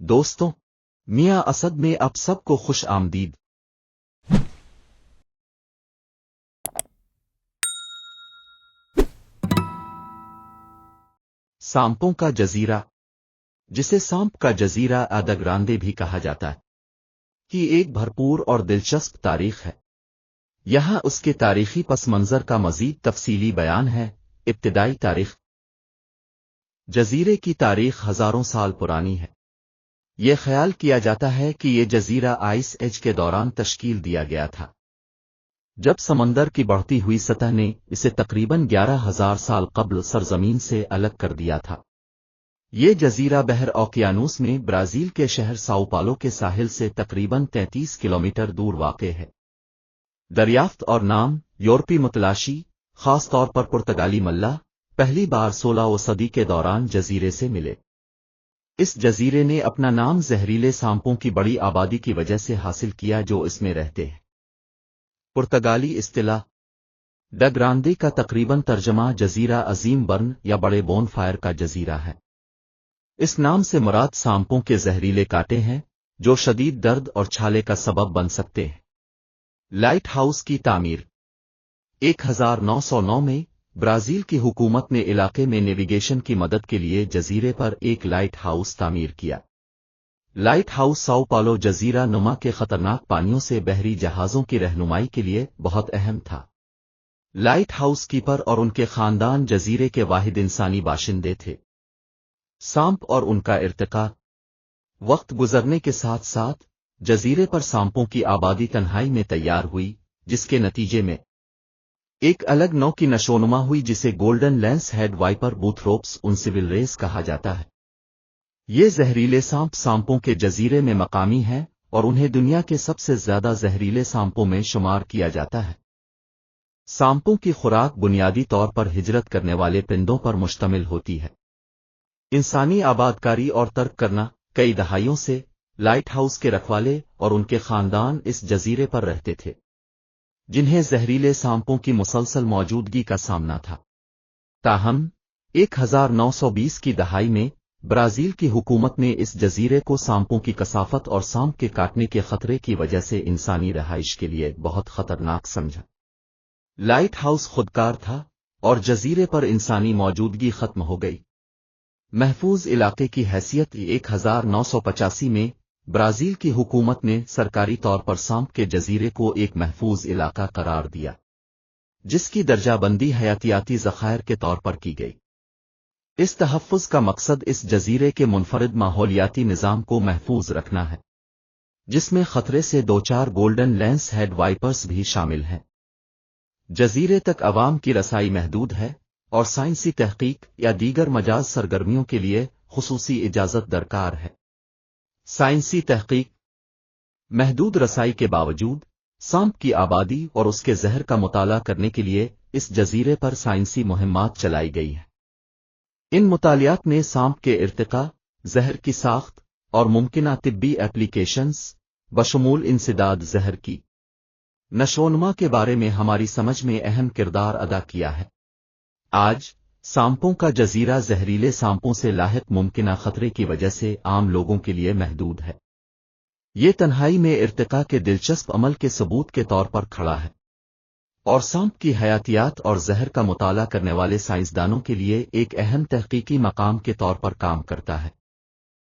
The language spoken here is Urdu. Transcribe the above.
دوستوں، میاں اسد میں آپ سب کو خوش آمدید۔ سانپوں کا جزیرہ، جسے سانپ کا جزیرہ آدا گراندے بھی کہا جاتا ہے، کی ایک بھرپور اور دلچسپ تاریخ ہے۔ یہاں اس کے تاریخی پس منظر کا مزید تفصیلی بیان ہے۔ ابتدائی تاریخ۔ جزیرے کی تاریخ ہزاروں سال پرانی ہے۔ یہ خیال کیا جاتا ہے کہ یہ جزیرہ آئس ایج کے دوران تشکیل دیا گیا تھا، جب سمندر کی بڑھتی ہوئی سطح نے اسے تقریباً 11,000 سال قبل سرزمین سے الگ کر دیا تھا۔ یہ جزیرہ بحر اوقیانوس میں برازیل کے شہر ساؤ پالو کے ساحل سے تقریباً 33 کلومیٹر دور واقع ہے۔ دریافت اور نام: یورپی متلاشی، خاص طور پر پرتگالی ملاح، پہلی بار 16ویں صدی کے دوران جزیرے سے ملے۔ اس جزیرے نے اپنا نام زہریلے سانپوں کی بڑی آبادی کی وجہ سے حاصل کیا جو اس میں رہتے ہیں۔ پرتگالی اصطلاح ڈا گراندے کا تقریباً ترجمہ جزیرہ عظیم برن یا بڑے بون فائر کا جزیرہ ہے۔ اس نام سے مراد سانپوں کے زہریلے کانٹے ہیں جو شدید درد اور چھالے کا سبب بن سکتے ہیں۔ لائٹ ہاؤس کی تعمیر 1909 میں برازیل کی حکومت نے علاقے میں نیویگیشن کی مدد کے لیے جزیرے پر ایک لائٹ ہاؤس تعمیر کیا۔ لائٹ ہاؤس ساؤ پالو جزیرہ نما کے خطرناک پانیوں سے بحری جہازوں کی رہنمائی کے لیے بہت اہم تھا۔ لائٹ ہاؤس کیپر اور ان کے خاندان جزیرے کے واحد انسانی باشندے تھے۔ سانپ اور ان کا ارتقاء۔ وقت گزرنے کے ساتھ ساتھ جزیرے پر سانپوں کی آبادی تنہائی میں تیار ہوئی، جس کے نتیجے میں ایک الگ نوع کی نشوونما ہوئی جسے گولڈن لینس ہیڈ وائپر بوتھروپس انسیولریس کہا جاتا ہے۔ یہ زہریلے سانپ سانپوں کے جزیرے میں مقامی ہیں اور انہیں دنیا کے سب سے زیادہ زہریلے سانپوں میں شمار کیا جاتا ہے۔ سانپوں کی خوراک بنیادی طور پر ہجرت کرنے والے پرندوں پر مشتمل ہوتی ہے۔ انسانی آبادکاری اور ترک کرنا۔ کئی دہائیوں سے لائٹ ہاؤس کے رکھوالے اور ان کے خاندان اس جزیرے پر رہتے تھے، جنہیں زہریلے سانپوں کی مسلسل موجودگی کا سامنا تھا۔ تاہم 1920 کی دہائی میں برازیل کی حکومت نے اس جزیرے کو سانپوں کی کثافت اور سانپ کے کاٹنے کے خطرے کی وجہ سے انسانی رہائش کے لیے بہت خطرناک سمجھا۔ لائٹ ہاؤس خودکار تھا اور جزیرے پر انسانی موجودگی ختم ہو گئی۔ محفوظ علاقے کی حیثیت 1985 میں برازیل کی حکومت نے سرکاری طور پر سانپ کے جزیرے کو ایک محفوظ علاقہ قرار دیا، جس کی درجہ بندی حیاتیاتی ذخائر کے طور پر کی گئی۔ اس تحفظ کا مقصد اس جزیرے کے منفرد ماحولیاتی نظام کو محفوظ رکھنا ہے، جس میں خطرے سے دوچار گولڈن لینس ہیڈ وائپرز بھی شامل ہیں۔ جزیرے تک عوام کی رسائی محدود ہے اور سائنسی تحقیق یا دیگر مجاز سرگرمیوں کے لیے خصوصی اجازت درکار ہے۔ سائنسی تحقیق۔ محدود رسائی کے باوجود سانپ کی آبادی اور اس کے زہر کا مطالعہ کرنے کے لیے اس جزیرے پر سائنسی مہمات چلائی گئی ہیں۔ ان مطالعات نے سانپ کے ارتقاء، زہر کی ساخت اور ممکنہ طبی ایپلیکیشنز بشمول انسداد زہر کی نشوونما کے بارے میں ہماری سمجھ میں اہم کردار ادا کیا ہے۔ آج سانپوں کا جزیرہ زہریلے سانپوں سے لاحق ممکنہ خطرے کی وجہ سے عام لوگوں کے لیے محدود ہے۔ یہ تنہائی میں ارتقاء کے دلچسپ عمل کے ثبوت کے طور پر کھڑا ہے اور سانپ کی حیاتیات اور زہر کا مطالعہ کرنے والے سائنسدانوں کے لیے ایک اہم تحقیقی مقام کے طور پر کام کرتا ہے۔